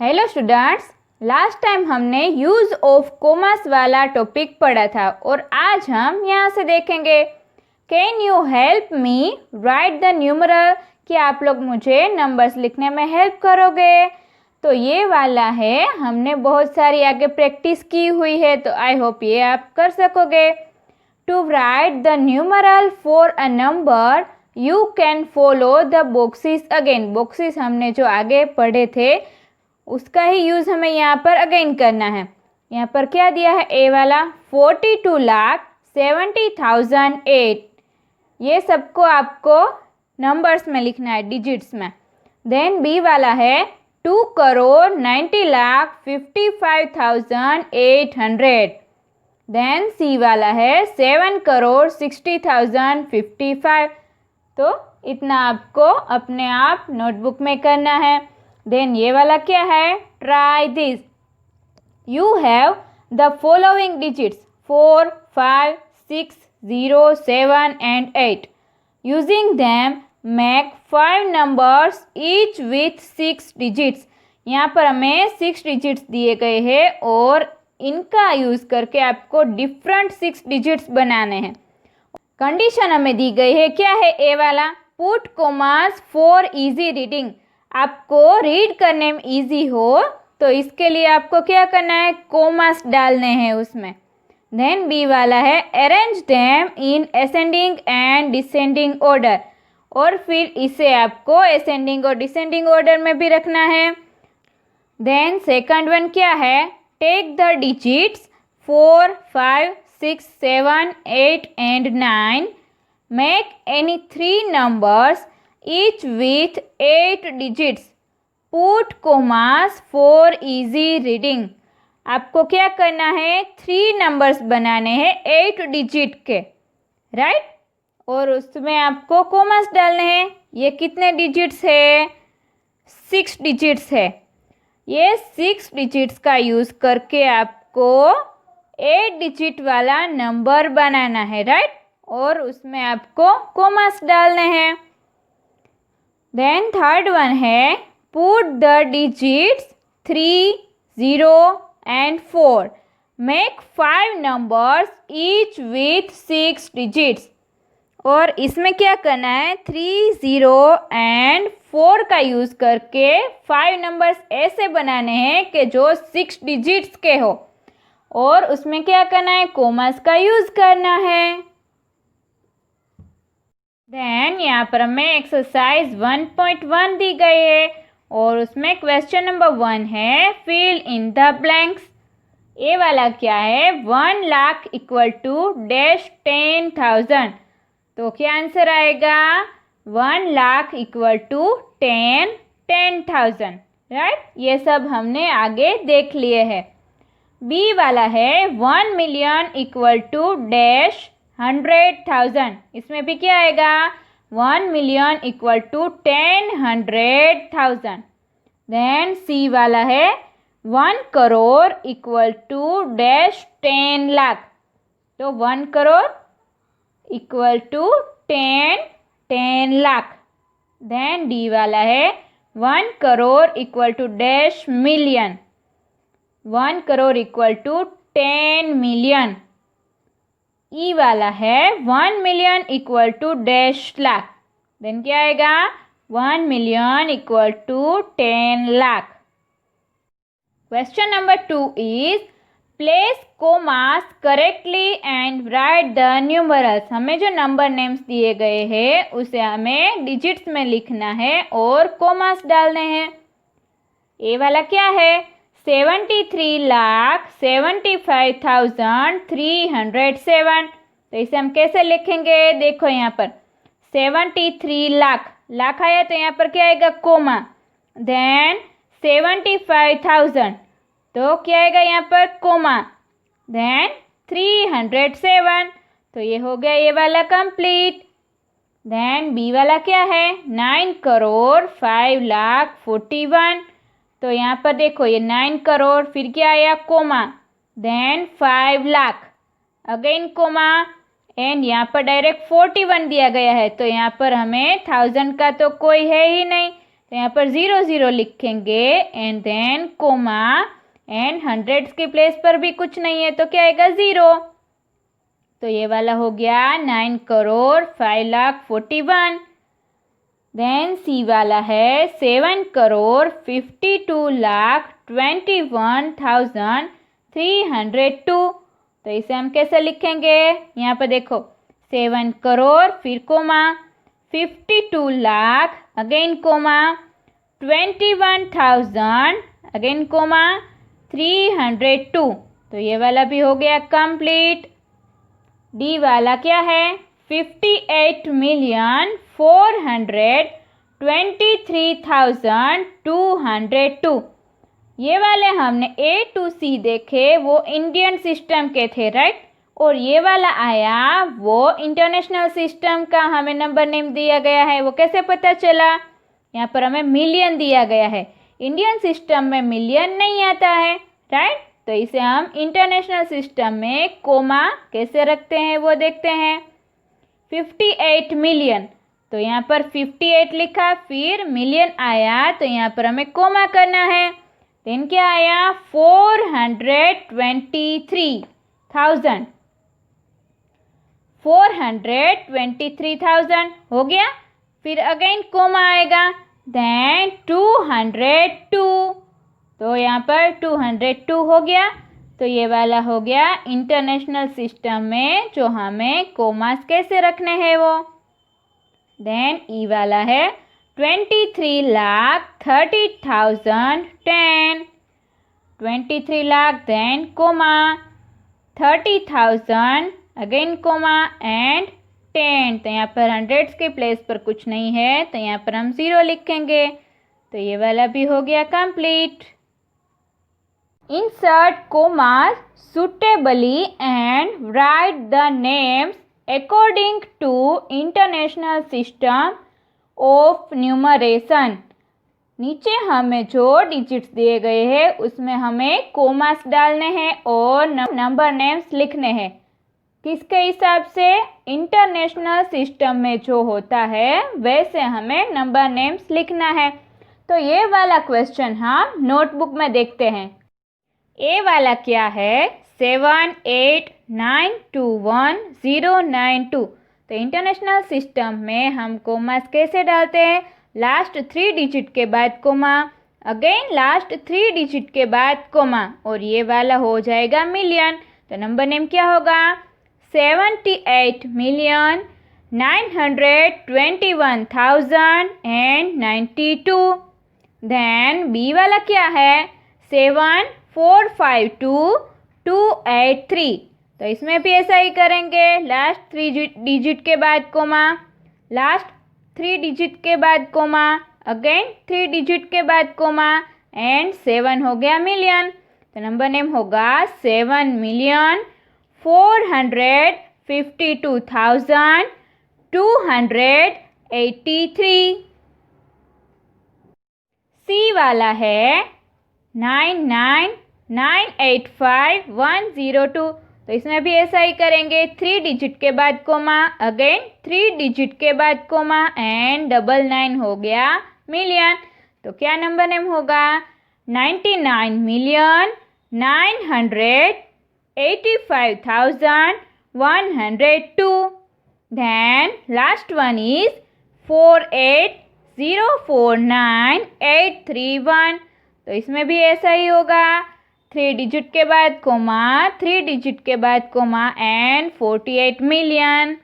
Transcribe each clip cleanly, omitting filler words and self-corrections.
Hello students, last time हमने use of commas वाला topic पढ़ा था और आज हम यहाँ से देखेंगे can you help me right the numeral, कि आप लोग मुझे नंबर्स लिखने में हेल्प करोगे। तो ये वाला है, हमने बहुत सारी आगे प्रैक्टिस की हुई है, तो आई होप ये आप कर सकोगे। To write the numeral for a number you can follow the boxes again. Boxes हमने जो आगे पढ़े थे उसका ही यूज़ हमें यहाँ पर अगेन करना है। यहाँ पर क्या दिया है, ए वाला 42,70,008, ये सबको आपको नंबर्स में लिखना है, डिजिट्स में। देन बी वाला है 2,90,55,800। देन सी वाला है 7,60,055। तो इतना आपको अपने आप नोटबुक में करना है। देन ये वाला क्या है, try this. You have the following digits 4, 5, 6, 0, 7 and 8. Using them make 5 numbers each with 6 digits. यहाँ पर हमें 6 डिजिट्स दिए गए हैं और इनका यूज़ करके आपको डिफरेंट 6 डिजिट्स बनाने हैं। कंडीशन हमें दी गई है, क्या है, ए वाला put commas for easy reading. आपको रीड करने में इजी हो तो इसके लिए आपको क्या करना है, कॉमास डालने हैं उसमें। देन बी वाला है arrange them in ascending and descending order, और फिर इसे आपको असेंडिंग और डिसेंडिंग ऑर्डर में भी रखना है। देन सेकंड वन क्या है, take the digits 4, 5, 6, 7, 8 and 9, make any 3 numbers each with 8 digits, put commas for easy reading। आपको क्या करना है, 3 नंबर्स बनाने हैं 8 डिजिट के, राइट, और उसमें आपको कॉमास डालने हैं। ये कितने डिजिट्स है, 6 डिजिट्स है। ये 6 डिजिट्स का यूज़ करके आपको 8 डिजिट वाला नंबर बनाना है, राइट, और उसमें आपको कॉमास डालने हैं। देन थर्ड वन है put the digits 3, 0 and 4, make 5 numbers each with 6 digits, और इसमें क्या करना है, 3, 0 and 4 का यूज़ करके 5 नंबर्स ऐसे बनाने हैं कि जो 6 डिजिट्स के हो, और उसमें क्या करना है, कॉमास का यूज़ करना है। देन यहाँ पर हमें एक्सरसाइज 1.1 दी गई है और उसमें क्वेश्चन नंबर 1 है फिल इन द ब्लैंक्स। ए वाला क्या है, 1 लाख इक्वल टू डैश 10,000। तो क्या आंसर आएगा, 1 लाख इक्वल टू 10,000, राइट। ये सब हमने आगे देख लिए हैं। बी वाला है 1 मिलियन इक्वल टू डैश 100,000। इसमें भी क्या आएगा, 1 million equal to 10,100,000। Then C वाला है 1 crore equal to dash 10 lakh. तो 1 crore equal to 10 lakh. Then D वाला है 1 crore equal to dash million. 1 crore equal to 10 million. E वाला है 1 million equal to dash lakh. Then क्या आएगा, 1 million equal to 10 lakh. Question number 2 is place commas correctly and write the numerals. हमें जो number names दिए गए हैं उसे हमें डिजिट्स में लिखना है और कॉमास डालने हैं। ए वाला क्या है, 73,75,307। तो इसे हम कैसे लिखेंगे, देखो यहाँ पर 73 लाख, लाख आया तो यहाँ पर क्या आएगा, कोमा। देन 75,000, तो क्या आएगा यहाँ पर, कोमा। देन 307, तो ये हो गया ये वाला कंप्लीट। देन बी वाला क्या है, 9 करोड़ 5,41,000। तो यहाँ पर देखो ये 9 करोड़, फिर क्या आया, comma. Then 5 lakh, again comma, and यहाँ पर डायरेक्ट 41 दिया गया है, तो यहाँ पर हमें 1000 का तो कोई है ही नहीं, तो यहाँ पर 0 0 लिखेंगे and then comma, and hundreds के प्लेस पर भी कुछ नहीं है तो क्या आएगा 0। तो ये वाला हो गया 9 करोड़ 5,41,000। देन सी वाला है 7 करोड़ 52,21,302। तो इसे हम कैसे लिखेंगे, यहाँ पर देखो 7 करोड़ फिर comma, 52 lakh again comma, 21,000 again comma, 302। तो ये वाला भी हो गया कंप्लीट। डी वाला क्या है, 58,423,202। ये वाले हमने A to C देखे, वो इंडियन सिस्टम के थे राइट, और ये वाला आया वो इंटरनेशनल सिस्टम का हमें नंबर नेम दिया गया है। वो कैसे पता चला, यहाँ पर हमें मिलियन दिया गया है, इंडियन सिस्टम में मिलियन नहीं आता है राइट। तो इसे हम इंटरनेशनल सिस्टम में कोमा कैसे रखते हैं वो देखते हैं। 58 मिलियन, तो यहाँ पर 58 लिखा, फिर मिलियन आया तो यहाँ पर हमें कोमा करना है। देन क्या आया 423,000, 423,000 हो गया, फिर अगेन कोमा आएगा, देन 202। तो यहाँ पर 202 हो गया। तो ये वाला हो गया इंटरनेशनल सिस्टम में जो हमें कोमास कैसे रखने हैं वो। देन ई वाला है 23,30,010, 23 lakh then comma, 30,000 again comma and 10। तो यहाँ पर हंड्रेड्स के प्लेस पर कुछ नहीं है तो यहाँ पर हम 0 लिखेंगे। तो ये वाला भी हो गया complete. Insert commas suitably and write the names according to International System of Numeration। नीचे हमें जो डिजिट्स दिए गए हैं उसमें हमें कोमास डालने हैं और नंबर नेम्स लिखने हैं। किसके हिसाब से, इंटरनेशनल सिस्टम में जो होता है वैसे हमें नंबर नेम्स लिखना है। तो ये वाला क्वेश्चन हम नोटबुक में देखते हैं। ए वाला क्या है 78921092। तो इंटरनेशनल सिस्टम में हम कोमास कैसे डालते हैं, लास्ट 3 डिजिट के बाद कोमा, अगेन लास्ट 3 डिजिट के बाद कोमा, और ये वाला हो जाएगा मिलियन। तो नंबर नेम क्या होगा 78,921,092। देन बी वाला क्या है 7452283। तो इसमें भी ऐसा ही करेंगे, लास्ट 3 डिजिट के बाद कोमा, लास्ट 3 डिजिट के बाद कोमा, अगेन 3 डिजिट के बाद कोमा एंड 7 हो गया मिलियन। तो नंबर नेम होगा 7,452,283। सी वाला है 99,985,102। तो इसमें भी ऐसा ही करेंगे, 3 डिजिट के बाद कोमा, अगेन 3 डिजिट के बाद कोमा एंड 99 हो गया मिलियन। तो क्या नंबर नेम होगा 99,985,102। Then last one is 48,049,831। तो इसमें भी ऐसा ही होगा, 3 डिजिट के बाद कोमा, 3 डिजिट के बाद कोमा एंड 48 मिलियन।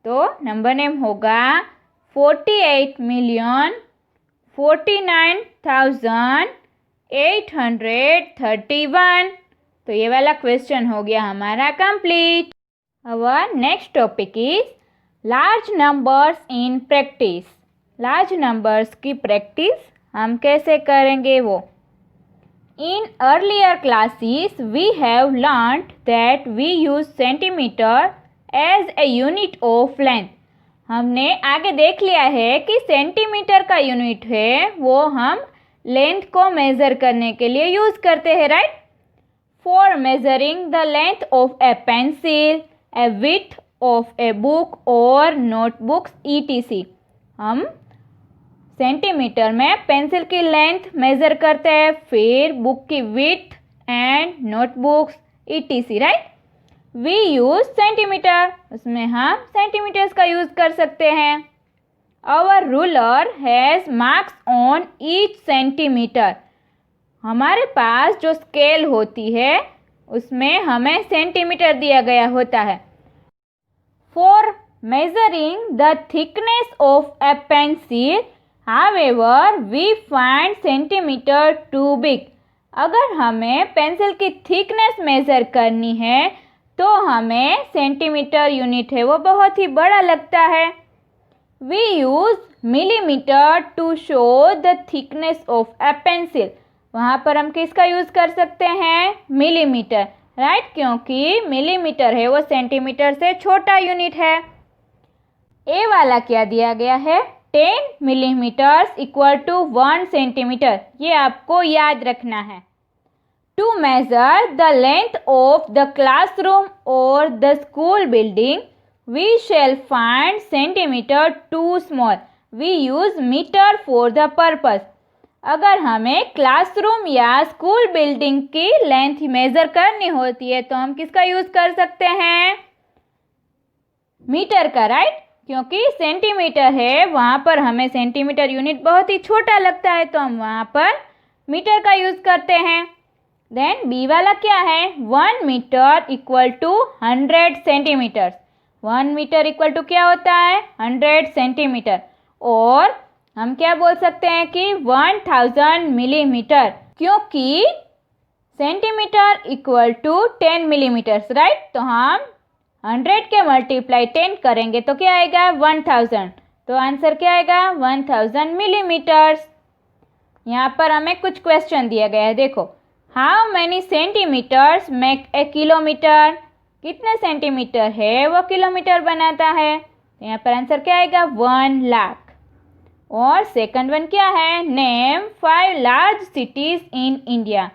तो नंबर नेम होगा 48,49,831। तो ये वाला क्वेश्चन हो गया हमारा complete. Our next topic is large numbers in practice. Large numbers की प्रैक्टिस हम कैसे करेंगे वो। In earlier classes, we have learnt that we use centimeter as a unit of length। हमने आगे देख लिया है कि सेंटीमीटर का यूनिट है वो हम लेंथ को मेज़र करने के लिए यूज़ करते हैं right. For measuring the length of a pencil, a width of a book और नोटबुक्स ETC। हम सेंटीमीटर में पेंसिल की लेंथ मेज़र करते हैं, फिर बुक की width and notebooks etc, right. We use centimetre, उसमें हम सेंटीमीटर्स का यूज़ कर सकते हैं। Our ruler has marks on each centimetre. हमारे पास जो स्केल होती है उसमें हमें सेंटीमीटर दिया गया होता है। For measuring the thickness of a pencil however we find centimetre too big. अगर हमें पेंसिल की थिकनेस मेज़र करनी है तो हमें सेंटीमीटर यूनिट है वो बहुत ही बड़ा लगता है। We use millimetre to show the thickness of a pencil. वहाँ पर हम किसका यूज़ कर सकते हैं? मिलीमीटर, राइट, क्योंकि मिलीमीटर है वो सेंटीमीटर से छोटा यूनिट है। ए वाला क्या दिया गया है? 10 मिलीमीटर्स इक्वल टू 1 सेंटीमीटर। ये आपको याद रखना है। To measure the length of the classroom or the school building, we shall find centimeter too small. We use meter for the purpose. अगर हमें क्लासरूम या स्कूल बिल्डिंग की लेंथ मेज़र करनी होती है तो हम किसका यूज़ कर सकते हैं? मीटर का, राइट, क्योंकि सेंटीमीटर है वहाँ पर हमें सेंटीमीटर यूनिट बहुत ही छोटा लगता है तो हम वहाँ पर मीटर का यूज़ करते हैं। देन बी वाला क्या है? 1 metre equal to 100 centimetre. 1 metre equal to क्या होता है? 100 सेंटीमीटर। और हम क्या बोल सकते हैं कि 1000 मिलीमीटर, क्योंकि centimetre equal to 10 millimetres, right. तो हम 100 के मल्टीप्लाई 10 करेंगे तो क्या आएगा? 1000। तो आंसर क्या आएगा? 1000 मिलीमीटर्स। यहाँ पर हमें कुछ क्वेश्चन दिया गया है, देखो। How many centimetres make a kilometre? कितने सेंटीमीटर है वो किलोमीटर बनाता है? तो यहाँ पर आंसर क्या आएगा? 1 लाख। और सेकंड वन क्या है? Name 5 large cities in India,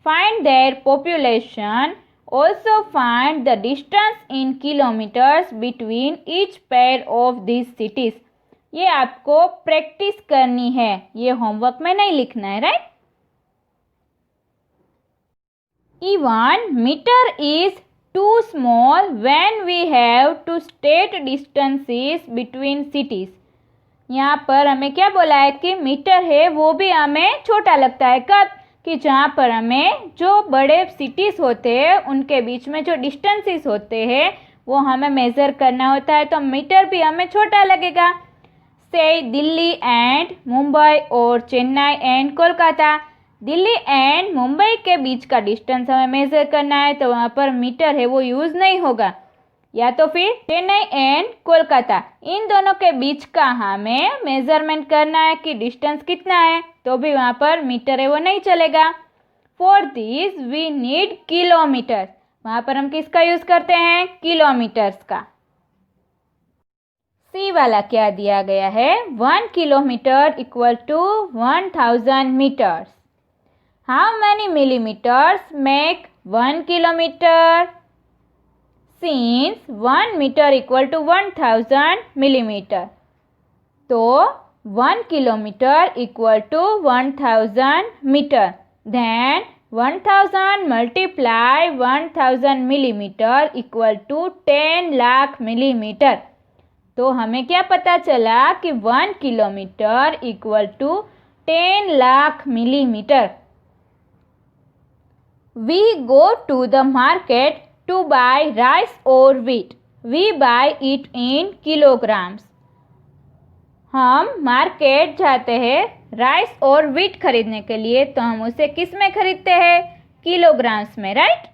find their population, also find the distance in kilometres between each pair of this cities. ये आपको प्रैक्टिस करनी है, ये होमवर्क में नहीं लिखना है, right. Even meter is too small when we have to state distances between cities. यहाँ पर हमें क्या बोला है कि मीटर है वो भी हमें छोटा लगता है। कब? कि जहाँ पर हमें जो बड़े सिटीज़ होते हैं उनके बीच में जो डिस्टेंसेस होते हैं वो हमें मेज़र करना होता है तो मीटर भी हमें छोटा लगेगा। से दिल्ली एंड मुंबई और चेन्नई एंड कोलकाता। दिल्ली एंड मुंबई के बीच का डिस्टेंस हमें मेज़र करना है तो वहाँ पर मीटर है वो यूज़ नहीं होगा। या तो फिर चेन्नई एंड कोलकाता, इन दोनों के बीच का हमें मेज़रमेंट करना है कि डिस्टेंस कितना है, तो भी वहाँ पर मीटर है वो नहीं चलेगा। For this we need kilometre. वहाँ पर हम किसका यूज़ करते हैं? किलोमीटर्स का। सी वाला क्या दिया गया है? 1 kilometre equal to 1000 metres. How many millimetres make 1 kilometre? Since 1 metre equal to 1000 millimetre, तो 1 kilometre equal to 1000 metre. Then 1000 multiply 1000 millimetre equal to 10 lakh millimetre. तो हमें क्या पता चला कि 1 kilometre equal to 10 lakh millimetre. We go to the market to buy rice or wheat. We buy it in kilograms. हम market जाते हैं राइस और व्हीट खरीदने के लिए तो हम उसे किस में खरीदते हैं? किलोग्राम्स में, right.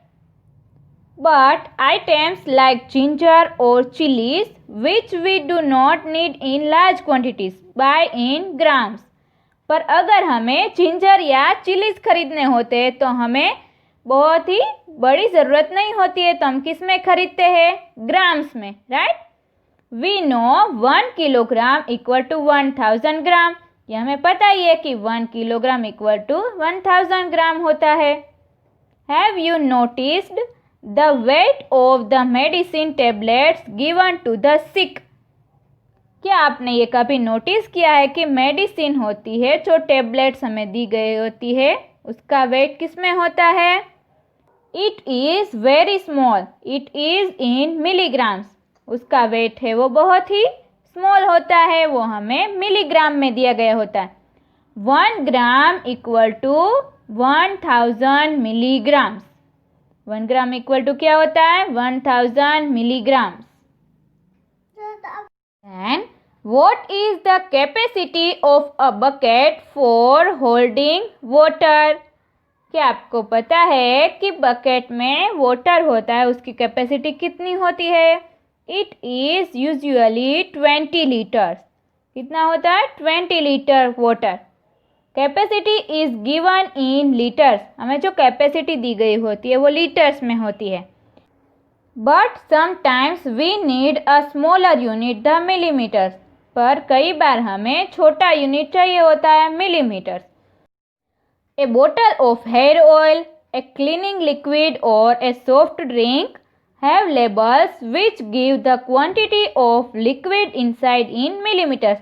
But items like ginger और chillies which we do not need in large quantities buy in grams. पर अगर हमें जिंजर या चिलीज खरीदने होते हैं तो हमें बहुत ही बड़ी ज़रूरत नहीं होती है तो हम किस में खरीदते हैं? ग्राम्स में, right. We know 1 kilogram equal to 1000 gram. ये हमें पता ही है कि 1 किलोग्राम इक्वल टू 1000 ग्राम होता है। Have you noticed the weight of the medicine tablets given to the sick? क्या आपने ये कभी नोटिस किया है कि मेडिसिन होती है जो टेबलेट्स हमें दी गई होती है, उसका वेट किस में होता है? It is very small, it is in milligrams. उसका वेट है वो बहुत ही स्मॉल होता है, वो हमें मिलीग्राम में दिया गया होता है। 1 gram equal to 1000 milligrams. 1 gram equal to क्या होता है? 1000 milligrams. And what is the capacity of a bucket for holding water? क्या आपको पता है कि बकेट में वाटर होता है, उसकी कैपेसिटी कितनी होती है? It is usually 20 litres. कितना होता है? 20 litre water. Capacity is given in litres. हमें जो कैपेसिटी दी गई होती है वो लीटर्स में होती है। But sometimes we need a smaller unit the millimetres. पर कई बार हमें छोटा यूनिट चाहिए होता है, millimetres. A bottle of hair oil, a cleaning liquid or a soft drink have labels which give the quantity of liquid inside in millimeters.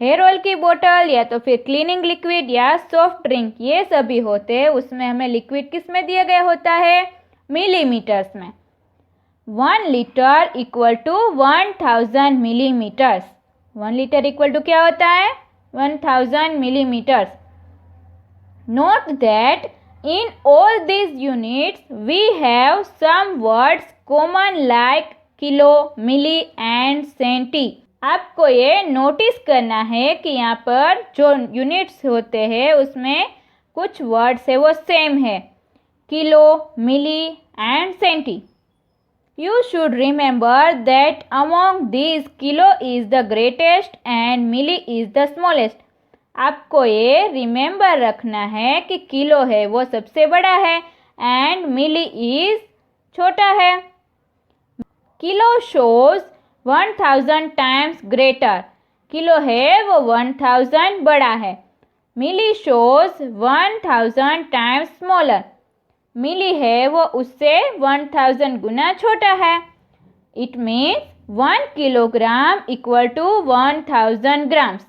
Hair oil की बोतल या तो फिर क्लीनिंग लिक्विड या सॉफ्ट ड्रिंक, ये सभी होते हैं, उसमें हमें लिक्विड किस में दिया गया होता है? मिलीमीटर्स में। 1 litre equal to 1000 millimetres. 1 litre equal to क्या होता है? 1000 millimetres. Note that in all these units we have some words common like kilo, milli and centi. आपको ये नोटिस करना है कि यहाँ पर जो यूनिट्स होते हैं उसमें कुछ वर्ड्स है वो सेम है, kilo, milli and centi. You should remember that among these kilo is the greatest and milli is the smallest. आपको ये रिमेंबर रखना है कि किलो है वो सबसे बड़ा है एंड मिली इज छोटा है. Kilo shows 1000 times greater. Kilo है वो 1000 बड़ा है. Milli shows 1000 times smaller. मिली है वो उससे 1000 गुना छोटा है. It means 1 kilogram equal to 1000 grams.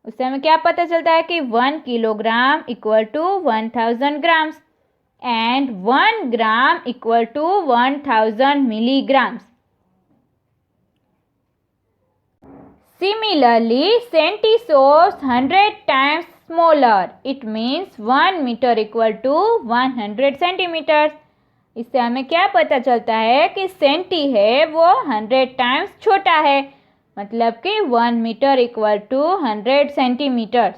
उससे हमें क्या पता चलता है कि 1 kilogram equal to 1000 grams and 1 gram equal to 1000 milligrams. Similarly, centi shows 100 times smaller. It means 1 meter equal to 100 centimeters. इससे हमें क्या पता चलता है कि सेंटी है वो 100 टाइम्स छोटा है, मतलब कि 1 मीटर इक्वल टू 100 सेंटीमीटर्स.